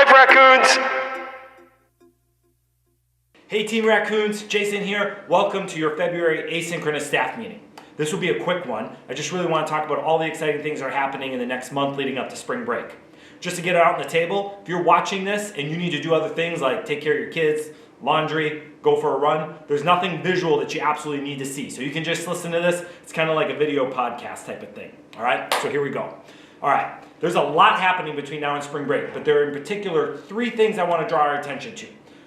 life, raccoons! Hey Team Raccoons, Jason here. Welcome to your February asynchronous staff meeting. This will be a quick one. I just really want to talk about all the exciting things that are happening in the next month leading up to spring break. Just to get it out on the table, if you're watching this and you need to do other things like take care of your kids, laundry, go for a run, there's nothing visual that you absolutely need to see. So you can just listen to this. It's kind of like a video podcast type of thing. All right, so here we go. All right, there's a lot happening between now and spring break, but there are in particular 3 things I want to draw our attention to.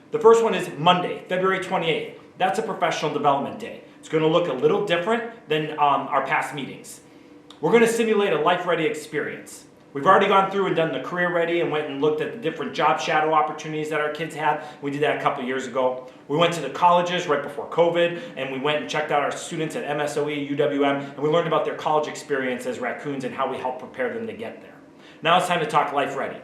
The first one is Monday, February 28th. That's a professional development day. It's going to look a little different than our past meetings. We're going to simulate a Life Ready experience. We've already gone through and done the Career Ready and went and looked at the different job shadow opportunities that our kids had. We did that a couple years ago. We went to the colleges right before COVID, and we went and checked out our students at MSOE, UWM, and we learned about their college experience as raccoons and how we help prepare them to get there. Now it's time to talk Life Ready.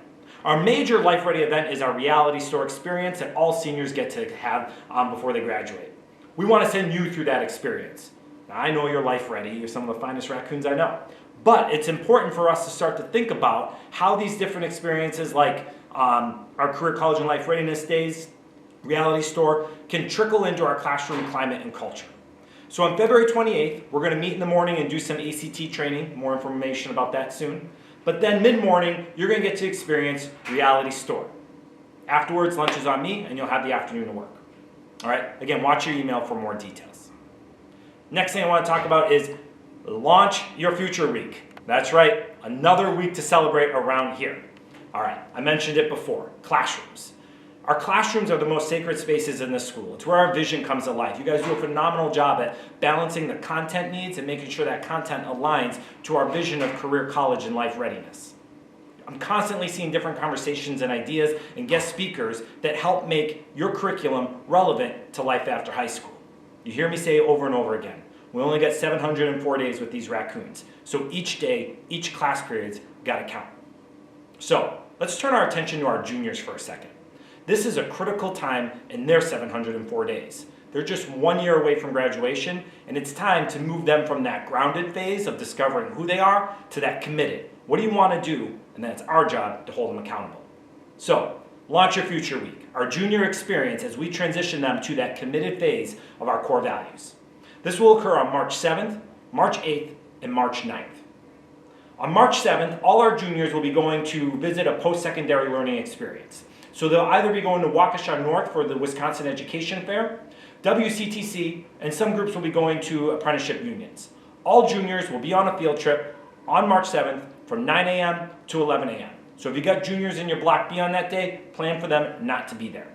Our major Life Ready event is our reality store experience that all seniors get to have before they graduate. We want to send you through that experience. Now, I know you're Life Ready. You're some of the finest raccoons I know. But it's important for us to start to think about how these different experiences like our Career College and Life Readiness Days, Reality Store, can trickle into our classroom climate and culture. So on February 28th, we're going to meet in the morning and do some ACT training. More information about that soon. But then mid-morning, you're going to get to experience Reality Store. Afterwards, lunch is on me, and you'll have the afternoon to work. All right? Again, watch your email for more details. Next thing I want to talk about is Launch Your Future Week. That's right, another week to celebrate around here. All right, I mentioned it before, classrooms. Our classrooms are the most sacred spaces in the school. It's where our vision comes to life. You guys do a phenomenal job at balancing the content needs and making sure that content aligns to our vision of career college and life readiness. I'm constantly seeing different conversations and ideas and guest speakers that help make your curriculum relevant to life after high school. You hear me say it over and over again. We only get 704 days with these raccoons. So each day, each class period's got to count. So let's turn our attention to our juniors for a second. This is a critical time in their 704 days. They're just 1 year away from graduation, and it's time to move them from that grounded phase of discovering who they are to that committed. What do you want to do? And then it's our job to hold them accountable. So, Launch Your Future Week, our junior experience as we transition them to that committed phase of our core values. This will occur on March 7th, March 8th, and March 9th. On March 7th, all our juniors will be going to visit a post-secondary learning experience. So they'll either be going to Waukesha North for the Wisconsin Education Fair, WCTC, and some groups will be going to apprenticeship unions. All juniors will be on a field trip on March 7th from 9 a.m. to 11 a.m. So if you got juniors in your Block B on that day, plan for them not to be there.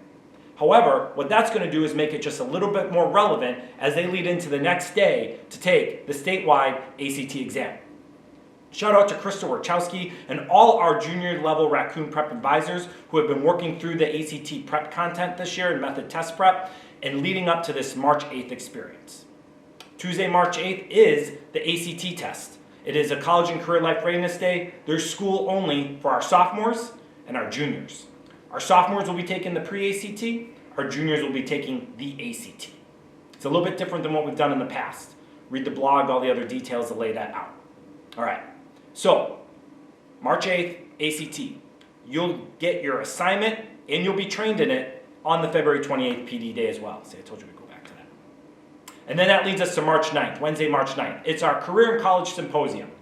However, what that's going to do is make it just a little bit more relevant as they lead into the next day to take the statewide ACT exam. Shout out to Crystal Warchowski and all our junior level raccoon prep advisors who have been working through the ACT prep content this year and method test prep and leading up to this March 8th experience. Tuesday, March 8th is the ACT test. It is a College and Career Life Readiness Day. There's school only for our sophomores and our juniors. Our sophomores will be taking the pre-ACT. Our juniors will be taking the ACT. It's a little bit different than what we've done in the past. Read the blog, all the other details to lay that out. All right, so March 8th, ACT. You'll get your assignment and you'll be trained in it on the February 28th PD day as well. See, I told you we'd go back to that. And then that leads us to March 9th, Wednesday, March 9th. It's our Career and College Symposium.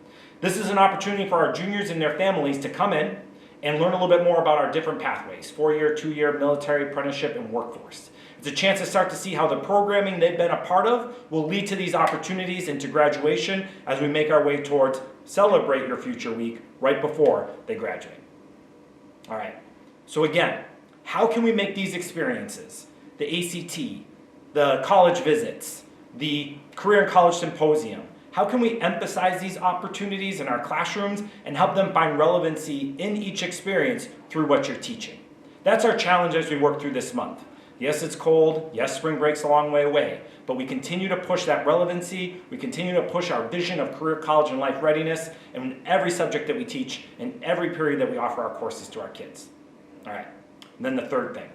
This is an opportunity for our juniors and their families to come in and learn a little bit more about our different pathways, 4-year, 2-year, military, apprenticeship, and workforce. It's a chance to start to see how the programming they've been a part of will lead to these opportunities into graduation as we make our way towards Celebrate Your Future Week right before they graduate. All right, so again, how can we make these experiences, the ACT, the college visits, the Career and College Symposium, how can we emphasize these opportunities in our classrooms and help them find relevancy in each experience through what you're teaching? That's our challenge as we work through this month. Yes, it's cold. Yes, spring break's a long way away. But we continue to push that relevancy. We continue to push our vision of career, college, and life readiness in every subject that we teach and every period that we offer our courses to our kids. All right. And then the third thing,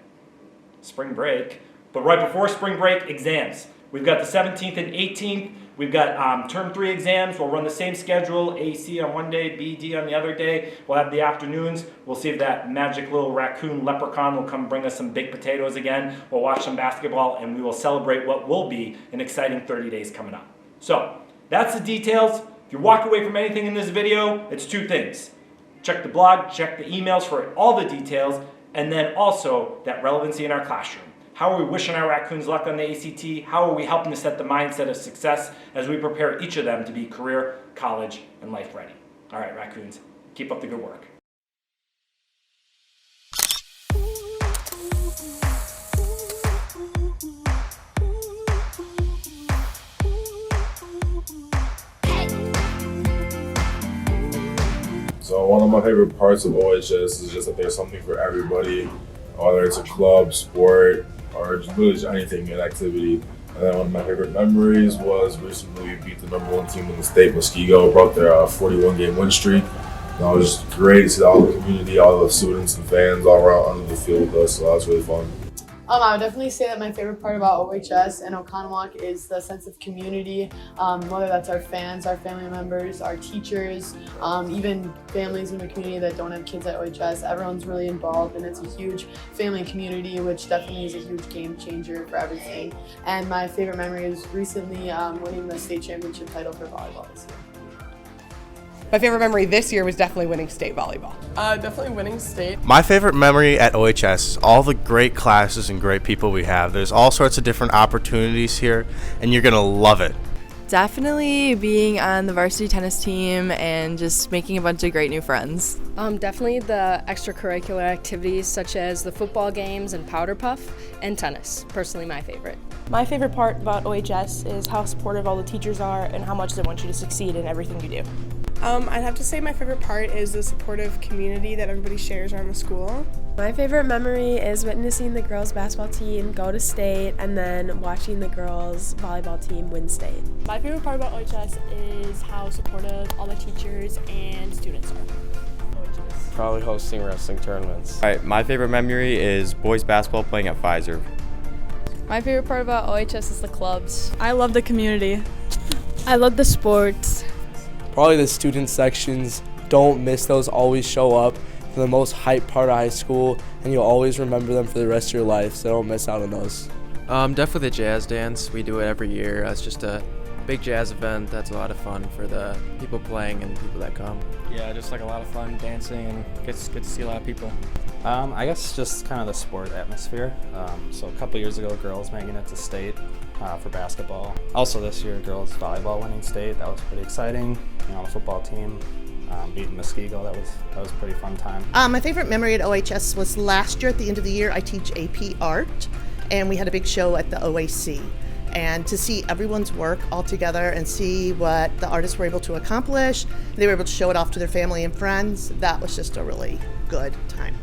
spring break. But right before spring break, exams. We've got the 17th and 18th We've got term 3 exams. We'll run the same schedule, AC on one day, BD on the other day. We'll have the afternoons. We'll see if that magic little raccoon leprechaun will come bring us some baked potatoes again. We'll watch some basketball, and we will celebrate what will be an exciting 30 days coming up. So that's the details. If you walk away from anything in this video, it's 2 things. Check the blog, check the emails for all the details, and then also that relevancy in our classroom. How are we wishing our raccoons luck on the ACT? How are we helping to set the mindset of success as we prepare each of them to be career, college, and life ready? All right, raccoons, keep up the good work. So one of my favorite parts of OHS is just that there's something for everybody, whether it's a club, sport, or just really just anything, an activity. And then one of my favorite memories was recently we beat the #1 team in the state, Muskego, broke their 41-game win streak. And it was just great to see all the community, all the students and fans all around under the field with us, so that was really fun. I would definitely say that my favorite part about OHS and Oconomowoc is the sense of community, whether that's our fans, our family members, our teachers, even families in the community that don't have kids at OHS. Everyone's really involved, and it's a huge family community, which definitely is a huge game changer for everything. And my favorite memory is recently winning the state championship title for volleyball this year. My favorite memory this year was definitely winning state volleyball. Definitely winning state. My favorite memory at OHS, all the great classes and great people we have. There's all sorts of different opportunities here, and you're gonna love it. Definitely being on the varsity tennis team and just making a bunch of great new friends. Definitely the extracurricular activities such as the football games and powder puff and tennis, personally my favorite. My favorite part about OHS is how supportive all the teachers are and how much they want you to succeed in everything you do. I'd have to say my favorite part is the supportive community that everybody shares around the school. My favorite memory is witnessing the girls' basketball team go to state and then watching the girls' volleyball team win state. My favorite part about OHS is how supportive all the teachers and students are. Probably hosting wrestling tournaments. All right, my favorite memory is boys basketball playing at Pfizer. My favorite part about OHS is the clubs. I love the community. I love the sports. Probably the student sections. Don't miss those. Always show up for the most hype part of high school, and you'll always remember them for the rest of your life, so don't miss out on those. Definitely the jazz dance. We do it every year. It's just a big jazz event that's a lot of fun for the people playing and people that come. Yeah, just like a lot of fun dancing and get to see a lot of people. I guess just kind of the sport atmosphere. So a couple years ago, girls making it to state for basketball. Also this year, girls volleyball winning state. That was pretty exciting. You know, the football team beating Muskego. That was a pretty fun time. My favorite memory at OHS was last year at the end of the year. I teach AP Art, and we had a big show at the OAC. And to see everyone's work all together and see what the artists were able to accomplish, they were able to show it off to their family and friends, that was just a really good time.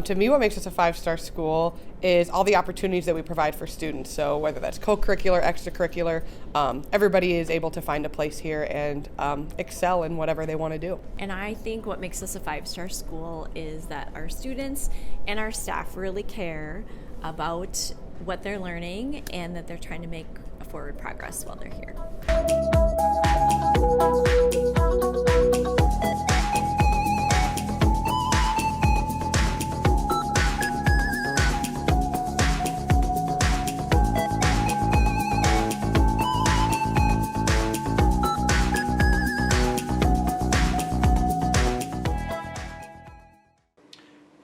To me, what makes us a 5-star school is all the opportunities that we provide for students. So whether that's co-curricular, extracurricular, everybody is able to find a place here and excel in whatever they want to do. And I think what makes us a 5-star school is that our students and our staff really care about what they're learning and that they're trying to make a forward progress while they're here.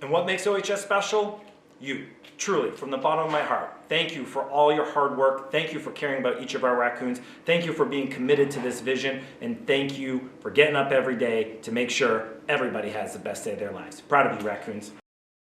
And what makes OHS special? You. Truly, from the bottom of my heart, thank you for all your hard work. Thank you for caring about each of our raccoons. Thank you for being committed to this vision. And thank you for getting up every day to make sure everybody has the best day of their lives. Proud of you, raccoons.